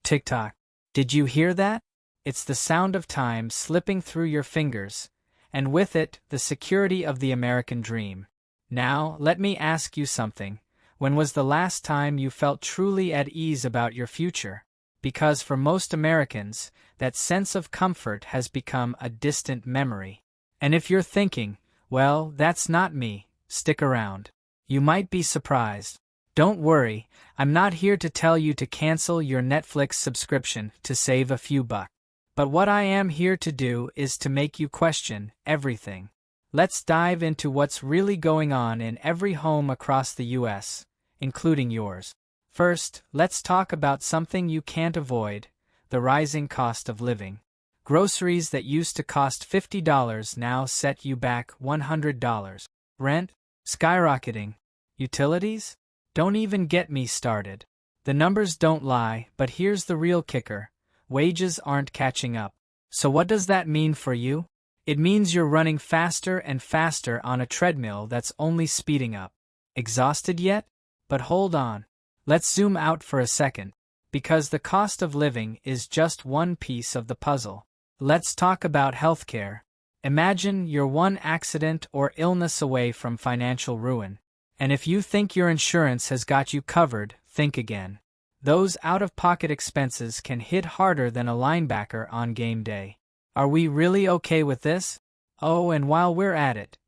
Tick-tock. Did you hear that? It's the sound of time slipping through your fingers, and with it, the security of the American dream. Now, let me ask you something. When was the last time you felt truly at ease about your future? Because for most Americans, that sense of comfort has become a distant memory. And if you're thinking, well, that's not me, stick around. You might be surprised. Don't worry, I'm not here to tell you to cancel your Netflix subscription to save a few bucks. But what I am here to do is to make you question everything. Let's dive into what's really going on in every home across the U.S., including yours. First, let's talk about something you can't avoid: the rising cost of living. Groceries that used to cost $50 now set you back $100. Rent? Skyrocketing. Utilities? Don't even get me started. The numbers don't lie, but here's the real kicker. Wages aren't catching up. So what does that mean for you? It means you're running faster and faster on a treadmill that's only speeding up. Exhausted yet? But hold on. Let's zoom out for a second, because the cost of living is just one piece of the puzzle. Let's talk about healthcare. Imagine you're one accident or illness away from financial ruin. And if you think your insurance has got you covered, think again. Those out-of-pocket expenses can hit harder than a linebacker on game day. Are we really okay with this? Oh, and while we're at it,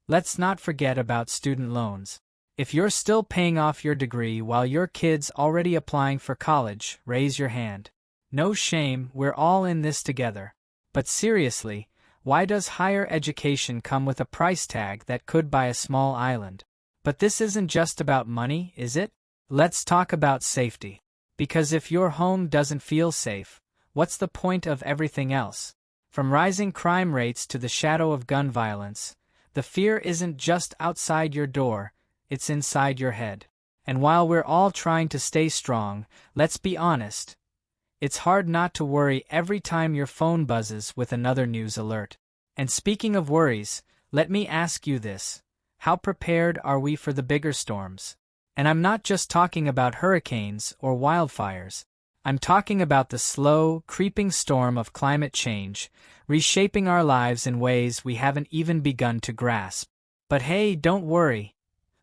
let's not forget about student loans. If you're still paying off your degree while your kid's already applying for college, raise your hand. No shame, we're all in this together. But seriously, why does higher education come with a price tag that could buy a small island? But this isn't just about money, is it? Let's talk about safety. Because if your home doesn't feel safe, what's the point of everything else? From rising crime rates to the shadow of gun violence, the fear isn't just outside your door, it's inside your head. And while we're all trying to stay strong, let's be honest. It's hard not to worry every time your phone buzzes with another news alert. And speaking of worries, let me ask you this. How prepared are we for the bigger storms? And I'm not just talking about hurricanes or wildfires. I'm talking about the slow, creeping storm of climate change, reshaping our lives in ways we haven't even begun to grasp. But hey, don't worry.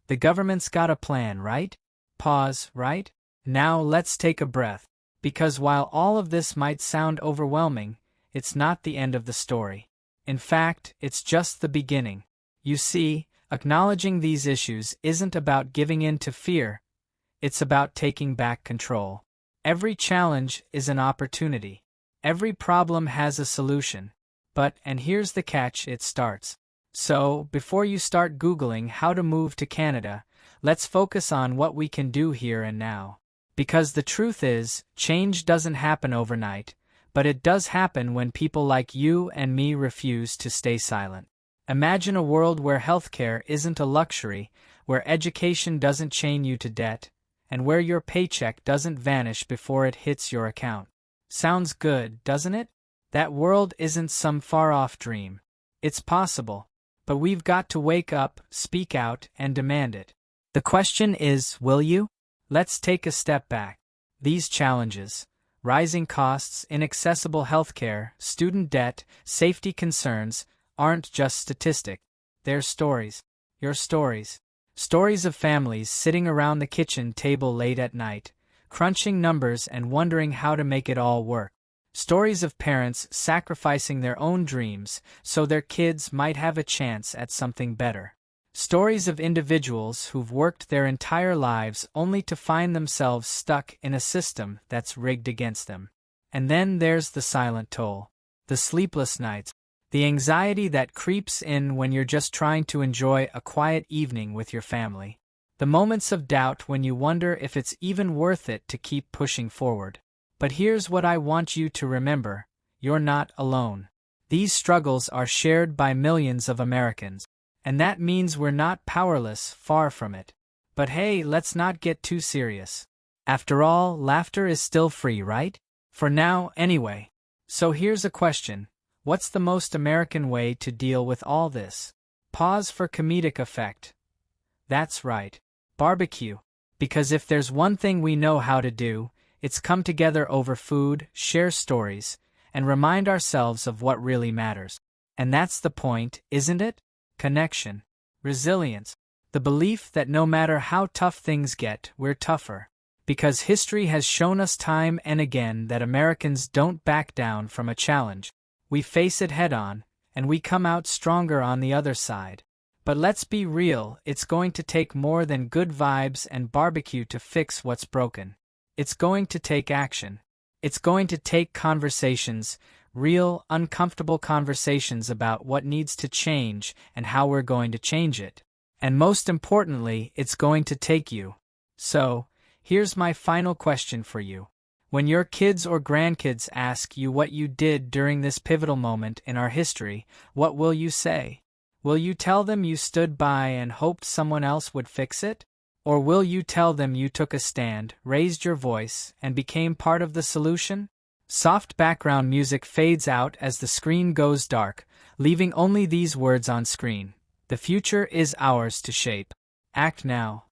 The government's got a plan, right? Pause, right? Now let's take a breath. Because while all of this might sound overwhelming, it's not the end of the story. In fact, it's just the beginning. You see, acknowledging these issues isn't about giving in to fear. It's about taking back control. Every challenge is an opportunity. Every problem has a solution. But, and here's the catch, it starts. So, before you start Googling how to move to Canada, let's focus on what we can do here and now. Because the truth is, change doesn't happen overnight, but it does happen when people like you and me refuse to stay silent. Imagine a world where healthcare isn't a luxury, where education doesn't chain you to debt, and where your paycheck doesn't vanish before it hits your account. Sounds good, doesn't it? That world isn't some far-off dream. It's possible, but we've got to wake up, speak out, and demand it. The question is, will you? Let's take a step back. These challenges, rising costs, inaccessible healthcare, student debt, safety concerns, aren't just statistics. They're stories. Your stories. Stories of families sitting around the kitchen table late at night, crunching numbers and wondering how to make it all work. Stories of parents sacrificing their own dreams so their kids might have a chance at something better. Stories of individuals who've worked their entire lives only to find themselves stuck in a system that's rigged against them. And then there's the silent toll. The sleepless nights. The anxiety that creeps in when you're just trying to enjoy a quiet evening with your family. The moments of doubt when you wonder if it's even worth it to keep pushing forward. But here's what I want you to remember. You're not alone. These struggles are shared by millions of Americans. And that means we're not powerless, far from it. But hey, let's not get too serious. After all, laughter is still free, right? For now, anyway. So here's a question. What's the most American way to deal with all this? Pause for comedic effect. That's right. Barbecue. Because if there's one thing we know how to do, It's come together over food, share stories, and remind ourselves of what really matters. And that's the point, isn't it? Connection, resilience, the belief that no matter how tough things get, we're tougher. Because history has shown us time and again that Americans don't back down from a challenge. We face it head-on, and we come out stronger on the other side. But let's be real, it's going to take more than good vibes and barbecue to fix what's broken. It's going to take action. It's going to take conversations, real, uncomfortable conversations about what needs to change and how we're going to change it. And most importantly, it's going to take you. So, here's my final question for you. When your kids or grandkids ask you what you did during this pivotal moment in our history, what will you say? Will you tell them you stood by and hoped someone else would fix it? Or will you tell them you took a stand, raised your voice, and became part of the solution? Soft background music fades out as the screen goes dark, leaving only these words on screen. The future is ours to shape. Act now.